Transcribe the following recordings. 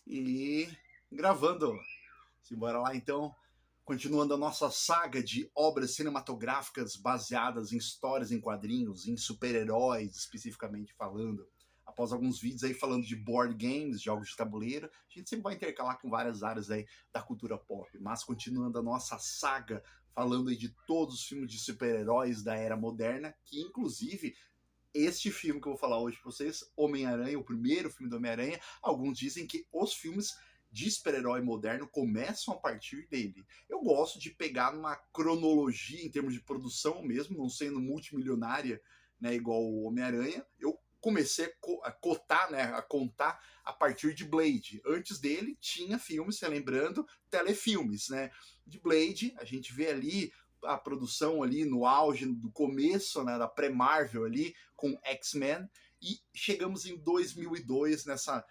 E gravando. Simbora lá então. Continuando a nossa saga de obras cinematográficas baseadas em histórias em quadrinhos, em super-heróis especificamente falando. Após alguns vídeos aí falando de board games, jogos de tabuleiro, a gente sempre vai intercalar com várias áreas aí da cultura pop. Mas continuando a nossa saga, falando aí de todos os filmes de super-heróis da era moderna, que inclusive este filme que eu vou falar hoje para vocês, Homem-Aranha, o primeiro filme do Homem-Aranha, alguns dizem que os filmes de super-herói moderno começam a partir dele. Eu gosto de pegar numa cronologia em termos de produção mesmo, não sendo multimilionária, né, igual o Homem-Aranha. Eu comecei a cotar, né, a contar a partir de Blade. Antes dele tinha filmes, se lembrando, telefilmes, né? De Blade, a gente vê ali a produção ali no auge do começo, né, da pré-Marvel ali com X-Men, e chegamos em 2002 nessa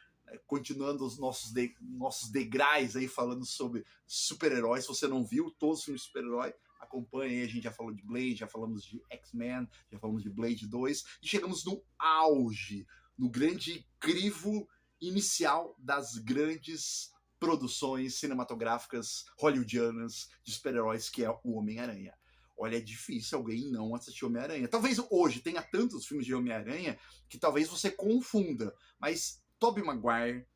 continuando os nossos degraus aí falando sobre super-heróis. Se você não viu todos os filmes de super-herói, acompanhe aí. A gente já falou de Blade, já falamos de X-Men, já falamos de Blade 2 e chegamos no auge, no grande crivo inicial das grandes produções cinematográficas hollywoodianas de super-heróis, que é o Homem-Aranha. Olha, é difícil alguém não assistir Homem-Aranha. Talvez hoje tenha tantos filmes de Homem-Aranha que talvez você confunda, mas Tobey Maguire,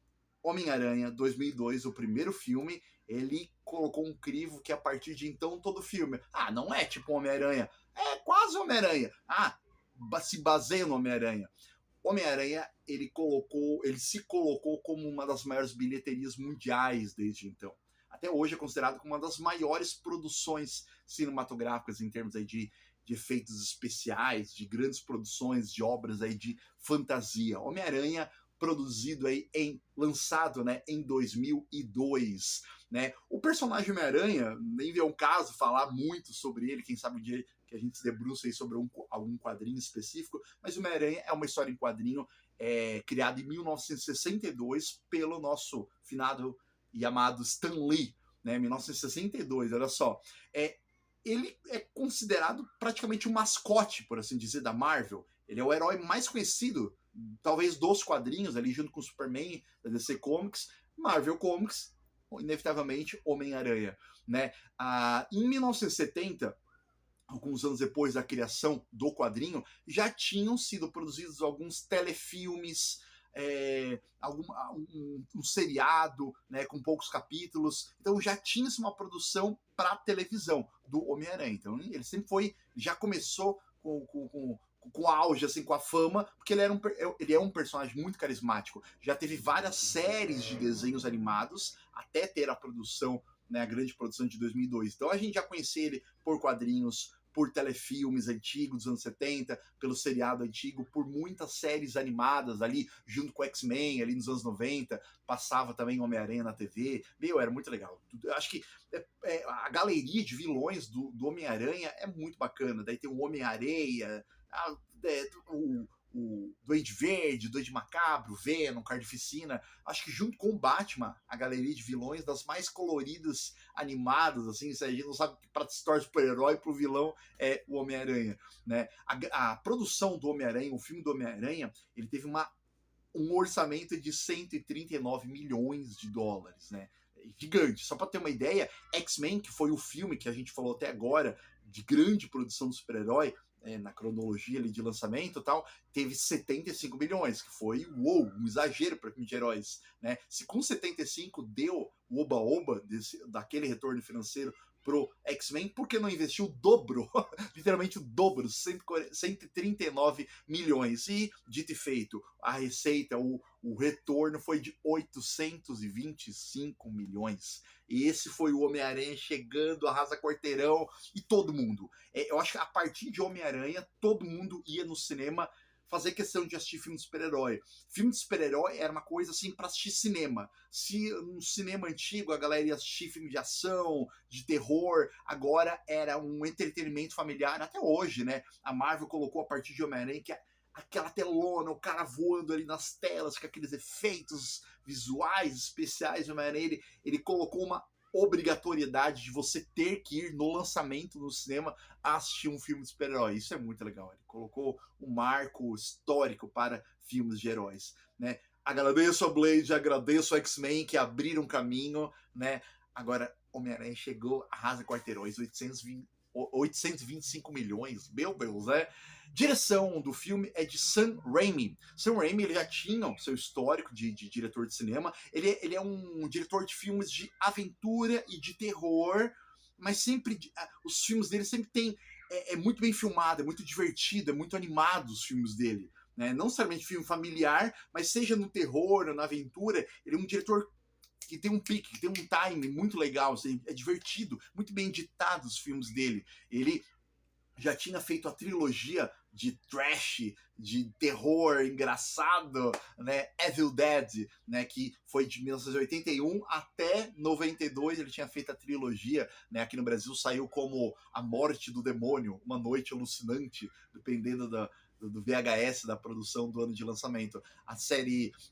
Homem-Aranha 2002, o primeiro filme, ele colocou um crivo que a partir de então todo filme, não é tipo Homem-Aranha, é quase Homem-Aranha. Se baseia no Homem-Aranha. Homem-Aranha, ele se colocou como uma das maiores bilheterias mundiais desde então. Até hoje é considerado como uma das maiores produções cinematográficas em termos aí de efeitos especiais, de grandes produções, de obras aí de fantasia. Homem-Aranha produzido aí lançado, né, em 2002, né? O personagem Homem-Aranha, nem é um caso falar muito sobre ele, quem sabe o dia que a gente se debruça aí sobre algum quadrinho específico, mas o Homem-Aranha é uma história em quadrinho criada em 1962 pelo nosso finado e amado Stan Lee, né? 1962, olha só. Ele é considerado praticamente um mascote, por assim dizer, da Marvel. Ele é o herói mais conhecido, talvez, dos quadrinhos, ali junto com o Superman, da DC Comics, Marvel Comics, inevitavelmente Homem-Aranha, né? Em 1970, alguns anos depois da criação do quadrinho, já tinham sido produzidos alguns telefilmes, um seriado, né, com poucos capítulos. Então já tinha uma produção para televisão do Homem-Aranha. Então ele sempre já começou com auge, assim, com a fama, porque ele é um personagem muito carismático. Já teve várias séries de desenhos animados até ter a produção, né, a grande produção de 2002. Então a gente já conhecia ele por quadrinhos, por telefilmes antigos dos anos 70, pelo seriado antigo, por muitas séries animadas ali, junto com X-Men, ali nos anos 90, passava também Homem-Aranha na TV. Era muito legal. Eu acho que a galeria de vilões do Homem-Aranha é muito bacana. Daí tem o Homem-Areia, o Duende Verde, Duende Macabro, Venom, Carnificina. Acho que junto com o Batman, a galeria de vilões das mais coloridas, animadas, assim, se a gente não sabe que para se tornar super-herói, pro vilão é o Homem-Aranha, né? A produção do Homem-Aranha, o filme do Homem-Aranha, ele teve um orçamento de 139 milhões de dólares, né? Gigante. Só para ter uma ideia, X-Men, que foi o filme que a gente falou até agora, de grande produção do super-herói, na cronologia ali de lançamento e tal, teve 75 milhões, que foi um exagero para filme de heróis, né? Se com 75 deu o oba-oba daquele retorno financeiro pro X-Men, por que não investiu o dobro? Literalmente o dobro, 139 milhões. E, dito e feito, a receita, o retorno foi de 825 milhões. E esse foi o Homem-Aranha chegando, arrasa quarteirão, e todo mundo. Eu acho que a partir de Homem-Aranha, todo mundo ia no cinema fazer questão de assistir filme de super-herói. Filme de super-herói era uma coisa assim para assistir cinema. Se no cinema antigo a galera ia assistir filme de ação, de terror, agora era um entretenimento familiar, até hoje, né? A Marvel colocou a partir de Homem-Aranha que aquela telona, o cara voando ali nas telas com aqueles efeitos visuais especiais. Homem-Aranha, ele colocou uma obrigatoriedade de você ter que ir no lançamento no cinema a assistir um filme de super-herói. Isso é muito legal. Ele colocou um marco histórico para filmes de heróis, né? Agradeço a Blade, agradeço a X-Men que abriram caminho, né? Agora, Homem-Aranha chegou, arrasa quarteirões, 825 milhões, meu Deus, né? Direção do filme é de Sam Raimi. Sam Raimi ele já tinha o seu histórico de diretor de cinema. Ele é um diretor de filmes de aventura e de terror, mas sempre os filmes dele sempre tem é muito bem filmado, é muito divertido, é muito animado os filmes dele. Né? Não necessariamente filme familiar, mas seja no terror ou na aventura, ele é um diretor que tem um pique, que tem um time muito legal, assim, é divertido, muito bem editado os filmes dele. Ele já tinha feito a trilogia de trash, de terror engraçado, né, Evil Dead, né, que foi de 1981 até 92, ele tinha feito a trilogia, né, aqui no Brasil saiu como A Morte do Demônio, Uma Noite Alucinante, dependendo do VHS da produção do ano de lançamento. A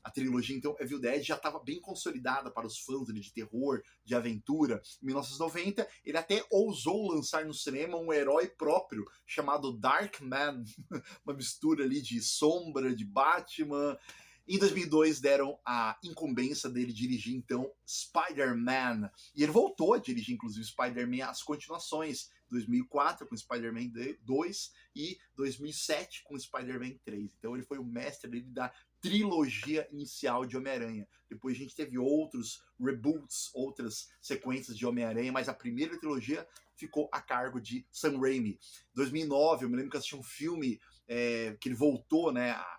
trilogia, então, Evil Dead já estava bem consolidada para os fãs de terror, de aventura. Em 1990, ele até ousou lançar no cinema um herói próprio chamado Darkman, uma mistura ali de Sombra, de Batman. Em 2002 deram a incumbência dele dirigir então Spider-Man. E ele voltou a dirigir inclusive Spider-Man as continuações. 2004 com Spider-Man 2 e 2007 com Spider-Man 3. Então ele foi o mestre dele da trilogia inicial de Homem-Aranha. Depois a gente teve outros reboots, outras sequências de Homem-Aranha, mas a primeira trilogia ficou a cargo de Sam Raimi. 2009, eu me lembro que eu assisti um filme que ele voltou, né, a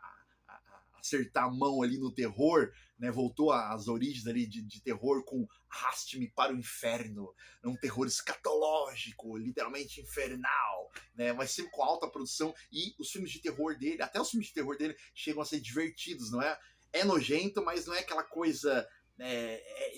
acertar a mão ali no terror, né, voltou às origens ali de terror com Arraste-me para o Inferno, um terror escatológico, literalmente infernal, né, mas sempre com alta produção, e os filmes de terror dele, até os filmes de terror dele chegam a ser divertidos, não é? É nojento, mas não é aquela coisa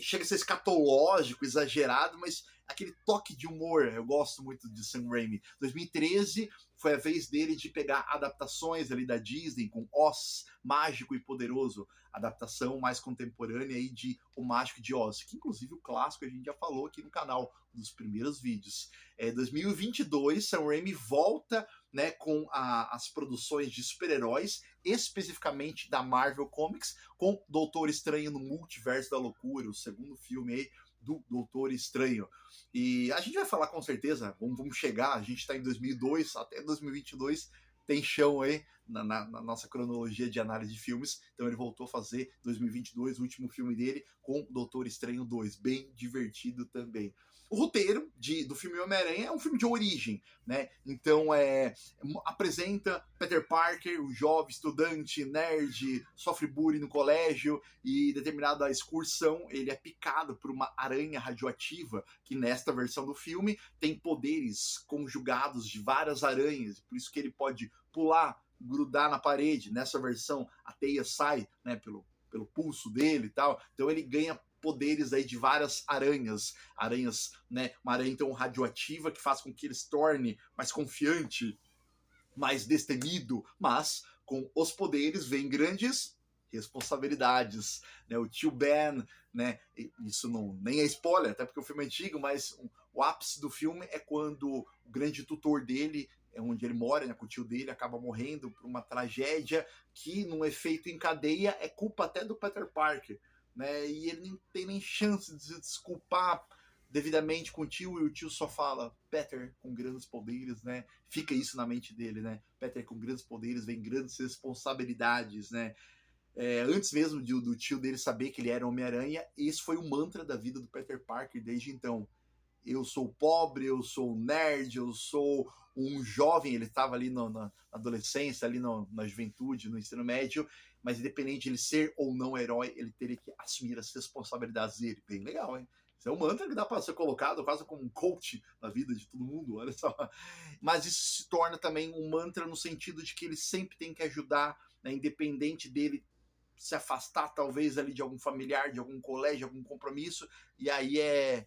chega a ser escatológico, exagerado, mas aquele toque de humor, eu gosto muito de Sam Raimi. 2013 foi a vez dele de pegar adaptações ali da Disney, com Oz, Mágico e Poderoso, adaptação mais contemporânea aí de O Mágico de Oz, que inclusive o clássico a gente já falou aqui no canal, nos primeiros vídeos. 2022, Sam Raimi volta, né, com as produções de super-heróis, especificamente da Marvel Comics, com Doutor Estranho no Multiverso da Loucura, o segundo filme aí do Doutor Estranho. E a gente vai falar com certeza, vamos chegar, a gente está em 2002, até 2022 tem chão aí na nossa cronologia de análise de filmes, então ele voltou a fazer 2022, o último filme dele, com Doutor Estranho 2, bem divertido também. O roteiro do filme Homem-Aranha é um filme de origem, né? Então apresenta Peter Parker, o jovem estudante, nerd, sofre bullying no colégio e, determinada excursão, ele é picado por uma aranha radioativa que, nesta versão do filme, tem poderes conjugados de várias aranhas, por isso que ele pode pular, grudar na parede. Nessa versão, a teia sai, né, pelo pulso dele e tal, então ele ganha poderes aí de várias aranhas, né, uma aranha então radioativa que faz com que ele se torne mais confiante, mais destemido, mas com os poderes vem grandes responsabilidades, né? O tio Ben, né? Isso nem é spoiler, até porque o filme é antigo, mas o ápice do filme é quando o grande tutor dele, onde ele mora, né, com o tio dele, acaba morrendo por uma tragédia que, num efeito em cadeia, é culpa até do Peter Parker, né? E ele não tem nem chance de se desculpar devidamente com o tio, e o tio só fala Peter com grandes poderes, né? Fica isso na mente dele, né? Peter com grandes poderes vem grandes responsabilidades, né? Antes mesmo do tio dele saber que ele era Homem-Aranha, esse foi o mantra da vida do Peter Parker desde então. Eu sou pobre, eu sou nerd, eu sou um jovem, ele estava ali na adolescência, ali na juventude, no ensino médio, mas independente de ele ser ou não herói, ele teria que assumir as responsabilidades dele. Bem legal, hein? Isso é um mantra que dá para ser colocado quase como um coach na vida de todo mundo, olha só. Mas isso se torna também um mantra no sentido de que ele sempre tem que ajudar, né, independente dele se afastar talvez ali de algum familiar, de algum colégio, de algum compromisso, e aí é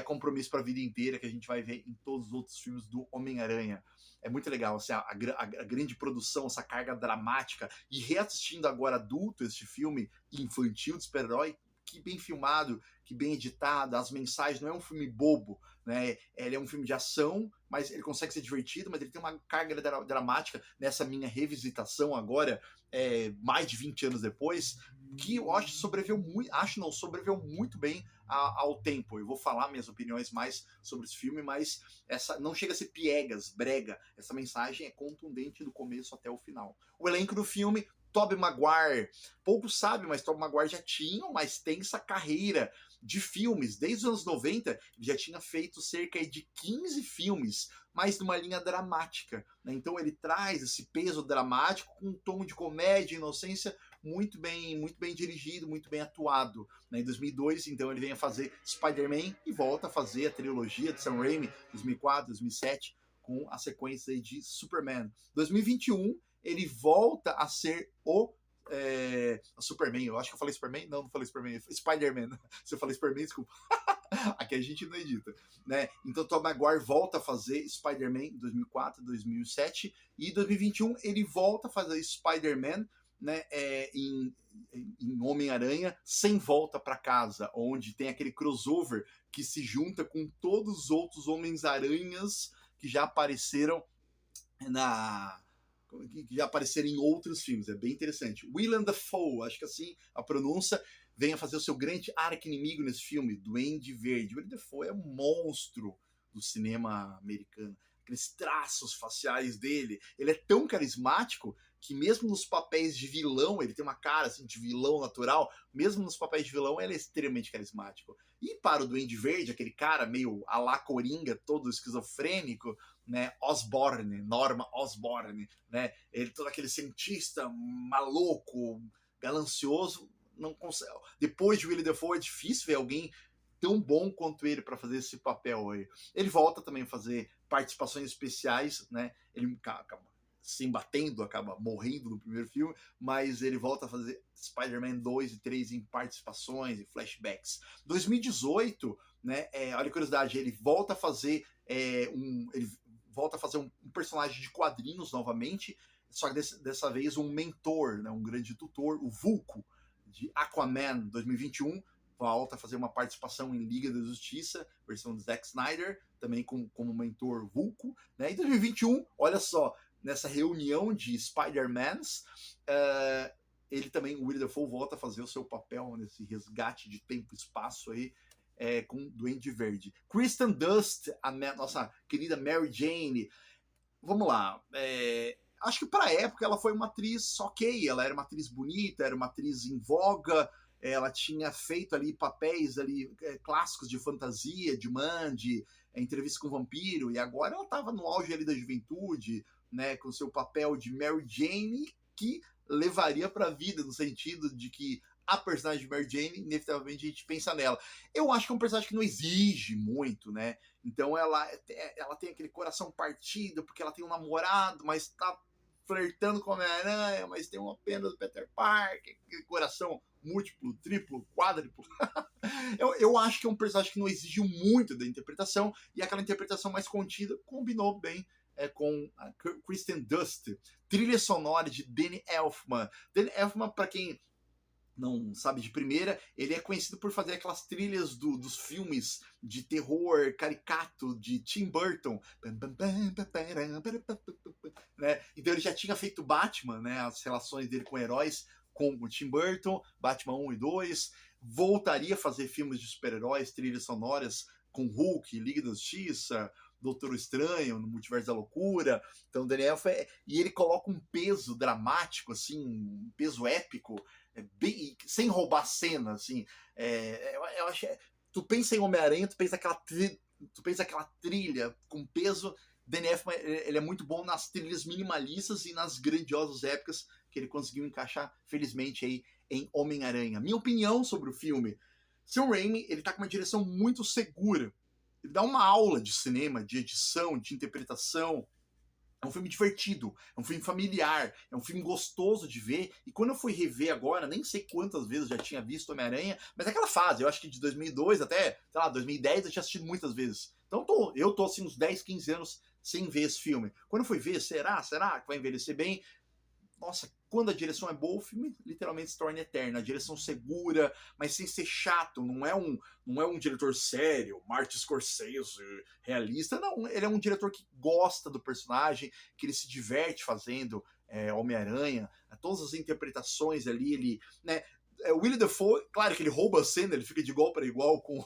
compromisso para a vida inteira, que a gente vai ver em todos os outros filmes do Homem-Aranha. É muito legal, assim, a grande produção, essa carga dramática, e reassistindo agora adulto este filme infantil de super-herói, que bem filmado, que bem editado, as mensagens, não é um filme bobo, né? Ele é um filme de ação, mas ele consegue ser divertido, mas ele tem uma carga dramática nessa minha revisitação agora, mais de 20 anos depois, que eu acho que sobreviveu muito bem ao tempo. Eu vou falar minhas opiniões mais sobre esse filme, mas essa não chega a ser piegas, brega. Essa mensagem é contundente do começo até o final. O elenco do filme: Tobey Maguire. Pouco sabe, mas Tobey Maguire já tinha uma extensa carreira de filmes. Desde os anos 90, ele já tinha feito cerca de 15 filmes, mas numa linha dramática, né? Então ele traz esse peso dramático com um tom de comédia, inocência, muito bem dirigido, muito bem atuado. Em 2002, então, ele vem a fazer Spider-Man e volta a fazer a trilogia de Sam Raimi, 2004, 2007, com a sequência de Superman. 2021, ele volta a ser o Superman. Eu acho que eu falei Superman? Não falei Superman. Spider-Man. Se eu falei Superman, desculpa. Aqui a gente não edita, né? Então Tobey Maguire volta a fazer Spider-Man em 2004, 2007, e em 2021 ele volta a fazer Spider-Man, né, em Homem-Aranha Sem Volta para Casa, onde tem aquele crossover que se junta com todos os outros Homens-Aranhas que já apareceram em outros filmes. É bem interessante. Willem Dafoe, acho que assim a pronúncia, vem a fazer o seu grande arqui-inimigo nesse filme, Duende Verde. Willem Dafoe é um monstro do cinema americano. Aqueles traços faciais dele, ele é tão carismático que mesmo nos papéis de vilão, ele tem uma cara assim, de vilão natural, mesmo nos papéis de vilão ele é extremamente carismático. E para o Duende Verde, aquele cara meio à la Coringa, todo esquizofrênico, né, Norman Osborn, né, ele todo aquele cientista maluco, ganancioso, não consegue. Depois de Willem Dafoe é difícil ver alguém tão bom quanto ele para fazer esse papel aí. Ele volta também a fazer participações especiais, né? Ele acaba se embatendo, acaba morrendo no primeiro filme, mas ele volta a fazer Spider-Man 2 e 3 em participações e flashbacks. 2018, né? Olha a curiosidade, ele volta a fazer um personagem de quadrinhos novamente, só que dessa vez um mentor, né? Um grande tutor, o Vulko, de Aquaman 2021, volta a fazer uma participação em Liga da Justiça, versão de Zack Snyder, também como mentor Vulko, né? Em 2021, olha só, nessa reunião de Spider-Mans, ele também, o Willem Dafoe, volta a fazer o seu papel nesse resgate de tempo e espaço aí, com Duende Verde. Kristen Dunst, nossa querida Mary Jane, vamos lá, acho que para a época ela foi uma atriz ok, ela era uma atriz bonita, era uma atriz em voga, ela tinha feito ali papéis ali, clássicos de fantasia, de Mandy, Entrevista com o Vampiro, e agora ela estava no auge ali da juventude, né, com seu papel de Mary Jane, que levaria para a vida, no sentido de que a personagem de Mary Jane, inevitavelmente a gente pensa nela. Eu acho que é um personagem que não exige muito, né? Então ela tem aquele coração partido, porque ela tem um namorado, mas tá flertando com a Homem-Aranha, mas tem uma pena do Peter Parker, aquele coração múltiplo, triplo, quádruplo. eu acho que é um personagem que não exigiu muito da interpretação, e aquela interpretação mais contida combinou bem com a Kristen Dunst. Trilha sonora de Danny Elfman. Danny Elfman, para quem não sabe de primeira, ele é conhecido por fazer aquelas trilhas dos filmes de terror caricato de Tim Burton, né? Então ele já tinha feito Batman, né? As relações dele com heróis com o Tim Burton, Batman 1 e 2, voltaria a fazer filmes de super-heróis, trilhas sonoras com Hulk, Liga da Justiça, Doutor Estranho, no Multiverso da Loucura. Então, Daniel e ele coloca um peso dramático, assim, um peso épico, bem, sem roubar cena, assim. Eu acho, tu pensa em Homem-Aranha, tu pensa aquela trilha com peso. Danny Elfman, ele é muito bom nas trilhas minimalistas e nas grandiosas épicas que ele conseguiu encaixar, felizmente, aí em Homem-Aranha. Minha opinião sobre o filme: Sam Raimi, ele tá com uma direção muito segura. Ele dá uma aula de cinema, de edição, de interpretação. É um filme divertido, é um filme familiar, é um filme gostoso de ver. E quando eu fui rever agora, nem sei quantas vezes eu já tinha visto Homem-Aranha, mas naquela fase, eu acho que de 2002 até, sei lá, 2010 eu tinha assistido muitas vezes. Então eu tô assim uns 10, 15 anos sem ver esse filme. Quando eu fui ver, será que vai envelhecer bem? nossa, quando a direção é boa, o filme literalmente se torna eterno. A direção segura, mas sem ser chato. Não é um diretor sério, Martin Scorsese, realista. Não, ele é um diretor que gosta do personagem, que ele se diverte fazendo Homem-Aranha. Todas as interpretações ali, ele... né, o Willem Dafoe, claro que ele rouba a cena, ele fica de igual para igual com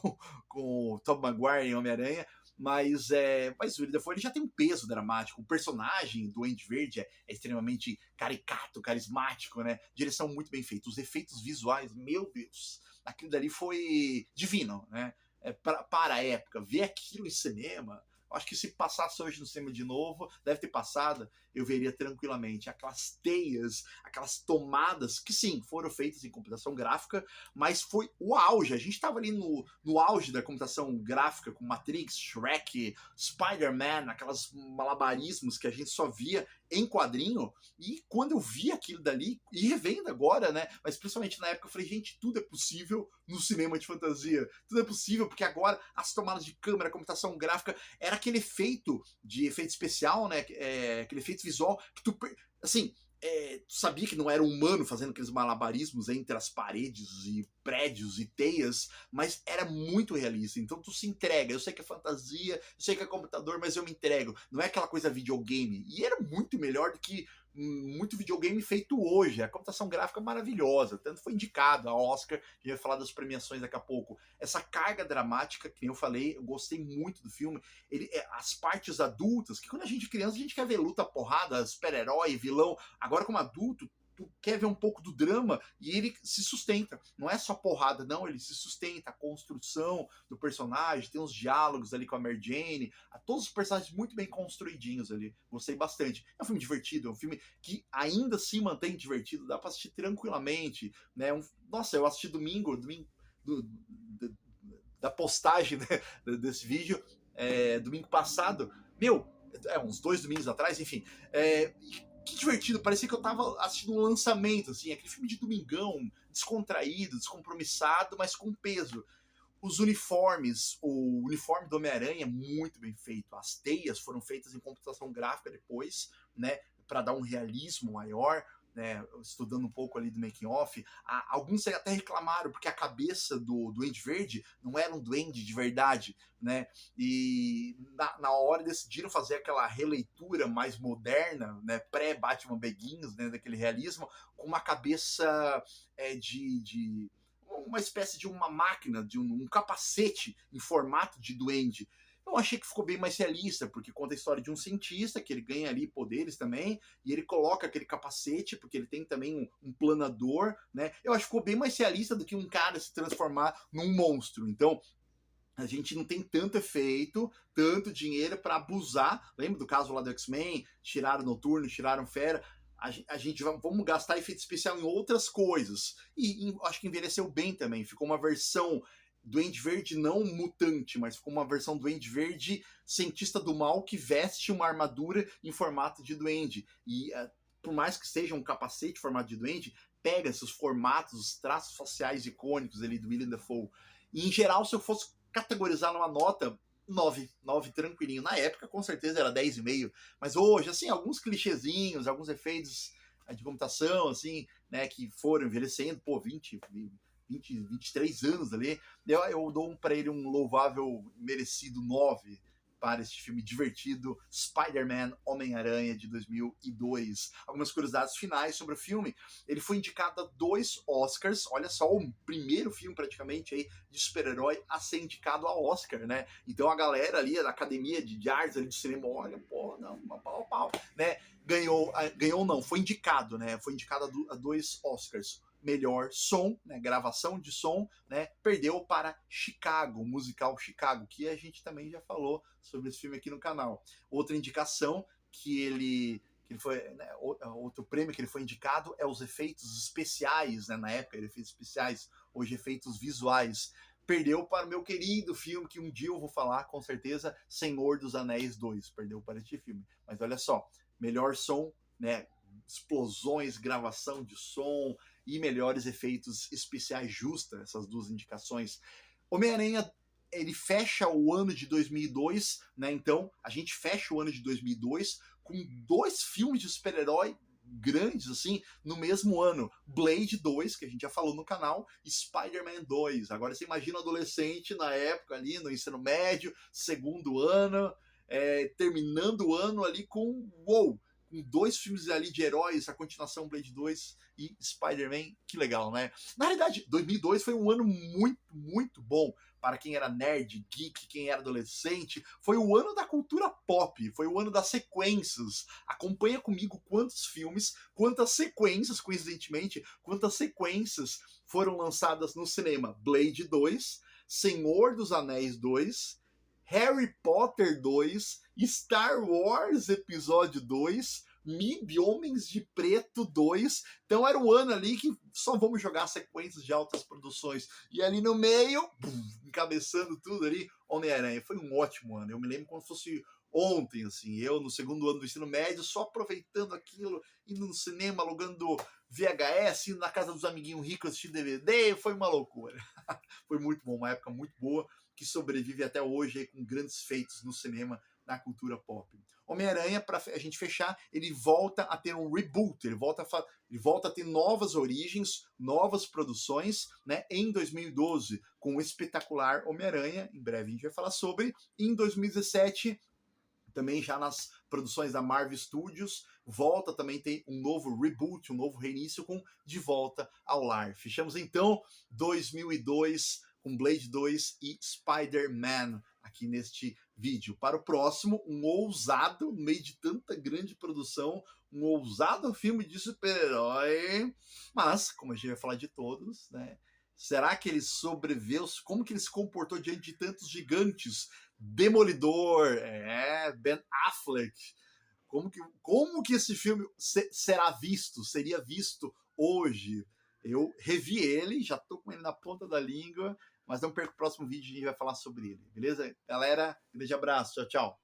o Tobey Maguire em Homem-Aranha, mas o Willem Dafoe ele já tem um peso dramático. O personagem do Duende Verde é extremamente caricato, carismático, né? Direção muito bem feita. Os efeitos visuais, meu Deus, aquilo dali foi divino, né? Para a época, ver aquilo em cinema, acho que se passasse hoje no cinema de novo, deve ter passado, eu veria tranquilamente. Aquelas teias, aquelas tomadas, que sim, foram feitas em computação gráfica, mas foi o auge. A gente estava ali no auge da computação gráfica, com Matrix, Shrek, Spider-Man, aquelas malabarismos que a gente só via em quadrinho, e quando eu vi aquilo dali, e revendo agora, né, mas principalmente na época, eu falei, gente, tudo é possível no cinema de fantasia, tudo é possível, porque agora as tomadas de câmera, a computação gráfica, era aquele efeito de efeito especial, né, aquele efeito visual, que tu, assim, tu sabia que não era um humano fazendo aqueles malabarismos entre as paredes e prédios e teias, mas era muito realista. Então tu se entrega. Eu sei que é fantasia, eu sei que é computador, mas eu me entrego. Não é aquela coisa videogame. E era muito melhor do que muito videogame feito hoje. A computação gráfica é maravilhosa, tanto foi indicado a Oscar, a gente vai falar das premiações daqui a pouco. Essa carga dramática, que eu falei, eu gostei muito do filme. As partes adultas, que quando a gente é criança, a gente quer ver luta, porrada, super-herói, vilão. Agora, como adulto, tu quer ver um pouco do drama e ele se sustenta. Não é só porrada, não, ele se sustenta. A construção do personagem, tem uns diálogos ali com a Mary Jane, todos os personagens muito bem construidinhos ali. Gostei bastante. É um filme divertido, é um filme que ainda se mantém divertido, dá pra assistir tranquilamente, né? Nossa, eu assisti domingo da postagem, né, desse vídeo, domingo passado. Meu, uns 2 domingos atrás, enfim. Que divertido, parecia que eu tava assistindo um lançamento, assim, aquele filme de domingão, descontraído, descompromissado, mas com peso. Os uniformes, o uniforme do Homem-Aranha é muito bem feito. As teias foram feitas em computação gráfica depois, né, para dar um realismo maior, né, estudando um pouco ali do making off. Alguns até reclamaram porque a cabeça do Duende Verde não era um duende de verdade, né? E na hora decidiram fazer aquela releitura mais moderna, né, pré-Batman Begins, né, daquele realismo, com uma cabeça de uma espécie de uma máquina, de um capacete em formato de duende. Eu achei que ficou bem mais realista, porque conta a história de um cientista, que ele ganha ali poderes também, e ele coloca aquele capacete, porque ele tem também um planador, né? Eu acho que ficou bem mais realista do que um cara se transformar num monstro. Então, a gente não tem tanto efeito, tanto dinheiro para abusar. Lembra do caso lá do X-Men? Tiraram Noturno, tiraram Fera. A gente vamos gastar efeito especial em outras coisas. E acho que envelheceu bem também. Ficou uma versão Duende Verde não mutante, mas ficou uma versão Duende Verde cientista do mal que veste uma armadura em formato de duende. E por mais que seja um capacete em formato de duende, pega esses formatos, os traços faciais icônicos ali do Willem Dafoe. E em geral, se eu fosse categorizar numa nota, 9 tranquilinho. Na época, com certeza, era 10,5. Mas hoje, assim, alguns clichêzinhos, alguns efeitos de computação, assim, né, que foram envelhecendo, 23 anos ali, eu dou para ele um louvável, merecido 9 para este filme divertido, Spider-Man Homem-Aranha de 2002. Algumas curiosidades finais sobre o filme. Ele foi indicado a 2 Oscars, olha só, o primeiro filme praticamente aí de super-herói a ser indicado a Oscar, né? Então a galera ali da Academia de Artes ali de cinema, olha, pô, não, pau, né? Ganhou não, foi indicado, né? Foi indicado a 2 Oscars. Melhor som, né, gravação de som, né, perdeu para Chicago, o musical Chicago, que a gente também já falou sobre esse filme aqui no canal. Outra indicação que ele foi, né, outro prêmio que ele foi indicado é os efeitos especiais, né, na época efeitos especiais, hoje efeitos visuais. Perdeu para o meu querido filme, que um dia eu vou falar com certeza, Senhor dos Anéis 2, perdeu para este filme. Mas olha só, melhor som, né, explosões, gravação de som e melhores efeitos especiais justa, essas 2 indicações. Homem-Aranha, ele fecha o ano de 2002, né? Então, a gente fecha o ano de 2002 com 2 filmes de super-herói grandes, assim, no mesmo ano. Blade 2, que a gente já falou no canal, e Spider-Man 2. Agora você imagina um adolescente na época ali, no ensino médio, segundo ano, terminando o ano ali com com 2 filmes ali de heróis, a continuação Blade 2 e Spider-Man, que legal, né? Na realidade, 2002 foi um ano muito, muito bom para quem era nerd, geek, quem era adolescente. Foi o ano da cultura pop, foi o ano das sequências. Acompanha comigo quantos filmes, quantas sequências, coincidentemente, quantas sequências foram lançadas no cinema. Blade 2, Senhor dos Anéis 2, Harry Potter 2, Star Wars Episódio 2, MIB Homens de Preto 2. Então era um ano ali que só vamos jogar sequências de altas produções. E ali no meio, encabeçando tudo ali, Homem-Aranha. Foi um ótimo ano. Eu me lembro como se fosse ontem, assim, eu no segundo ano do ensino médio, só aproveitando aquilo, indo no cinema, alugando VHS, indo na casa dos amiguinhos ricos assistir DVD, foi uma loucura. Foi muito bom, uma época muito boa, que sobrevive até hoje aí, com grandes feitos no cinema, na cultura pop. Homem-Aranha, para a gente fechar, ele volta a ter um reboot, ele volta a ter novas origens, novas produções, né, em 2012, com o espetacular Homem-Aranha, em breve a gente vai falar sobre, e em 2017, também já nas produções da Marvel Studios, volta também tem um novo reboot, um novo reinício com De Volta ao Lar. Fechamos então 2002 com Blade 2 e Spider-Man aqui neste vídeo. Para o próximo, um ousado, no meio de tanta grande produção, um ousado filme de super-herói, mas, como a gente vai falar de todos, né? Será que ele sobreviveu? Como que ele se comportou diante de tantos gigantes? Demolidor, Ben Affleck. Como que esse filme seria visto hoje? Eu revi ele, já tô com ele na ponta da língua, mas não perca o próximo vídeo, a gente vai falar sobre ele, beleza? Galera, grande abraço, tchau, tchau.